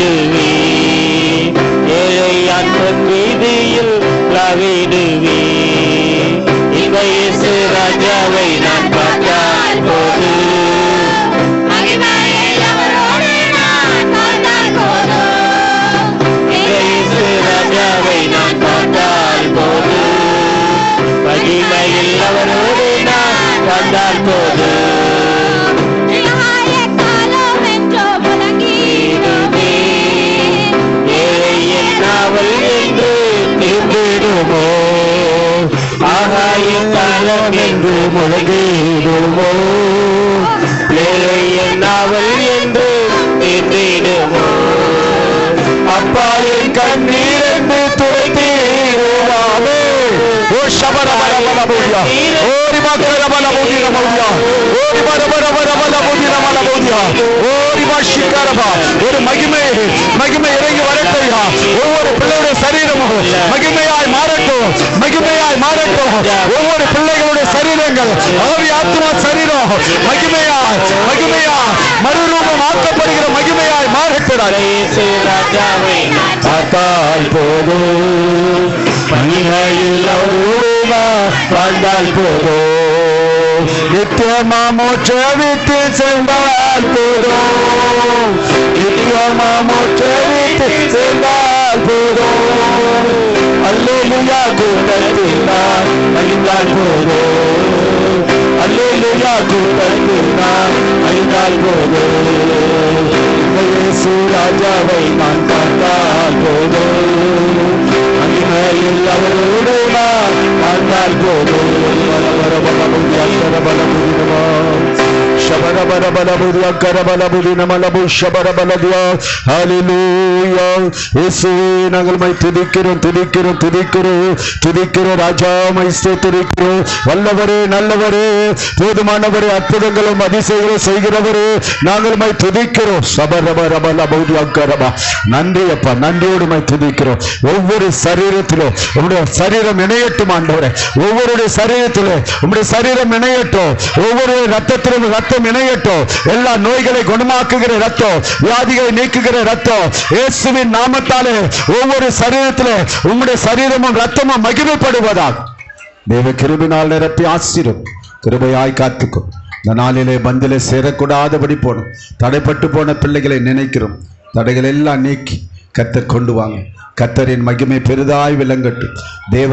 பாடிடுவே, ஏழை ஆற்றல் வீதியில் உலாவிடுவே. இந்த இயேசு ராஜாவை நான் பார்த்தால் போது, இந்த இயேசு ராஜாவை நான் பார்த்தால் போது, மகிமையில் அவரோடு நான் வந்தால் போது, ஏழை என்னாவல் என்று தீர்ந்திடுமோ, ஆகாய காலம் என்று முழங்கிடுமோ, ஏழை என்னாவல் என்று தீர்ந்திடுமோ, அப்பாவின் கண்ணீர் என்று துடைத்திடுவாரோ. ஓ சபரபரபலபூதியா, ஓரி மக்கரபலபூதிரமௌதியா, ஓரி பரபரபரபலபூதிரமலபூதியா, ஓரி பாஷிகரபா. ஒரு மகிமை இறங்கி வரட்டையா. ஒவ்வொரு பிள்ளையுடைய சரீரமும் மகிமையாய் மாறட்டும், மகிமையாய் மாறட்டும். ஒவ்வொரு பிள்ளைகளுடைய சரீரங்கள், ஆவி ஆத்மா சரீரம் மகிமையாய் மறுரூபம் ஆக்கப்படுகிற மகிமையாய் மாறக்கூடாது. ராஜாவை பார்த்தால் போதும், மகிமையில் வாழ்ந்தால் போதும், நித்தியமா மோட்ச விட்டு சென்றால் போதும், நித்தியமா மோட்ச விட்டு சென்றால் போதும், அல்லேலூயா கூட்டத்தில் நான் மகிழ்ந்தால் போதும், அல்லேலூயா கூட்டத்தில் நான் மகிழ்ந்தால் போதும், இயேசு ராஜாவை நான் பார்த்தால் போதும், மகிமையில் அவரோடு நான் வாழ்ந்தால் போதும். நாங்கள் துதிக்கிறோம் ராஜா, ஸ்தோத்திரிக்கிறோம். வல்லவரே, நல்லவரே, போதுமானவரே, அற்புதங்களும் அதிசயங்களும் செய்கிறவரே, நாங்கள் துதிக்கிறோம். நன்றி அப்பா, நன்றியோடு துதிக்கிறோம். ஒவ்வொரு சரீரத்திலும் உங்களுடைய சரீரம் இணையட்டும் ஆண்டவரே, ஒவ்வொருடைய சரீரத்திலும் உங்களுடைய சரீரம் இணையட்டும், ஒவ்வொரு ரத்தத்திலும் ரத்தம் இணையட்டும். எல்லா நோய்களை குணமாக்குகிற ரத்தம், வியாதிகளை நீக்குகிற ரத்தம், இயேசுவின் நாமத்தாலே ஒவ்வொரு சரீரத்திலே உங்களுடைய சரீரமும் ரத்தமும் மகிமைப்படுவதாக தேவ கிருபையினால் நிரப்பி ஆசீர்வதியும். கிருபையாய் காத்துக்கும். இந்த நாளிலே பந்திலே சேரக்கூடாதபடி போனோம். தடைப்பட்டு போன பிள்ளைகளை நினைக்கிறோம். தடைகள் எல்லாம் நீக்கி கர்த்தர் கொண்டு வாங்க. கர்த்தரின் மகிமை பெரிதாய் விளங்கட்டும். தேவ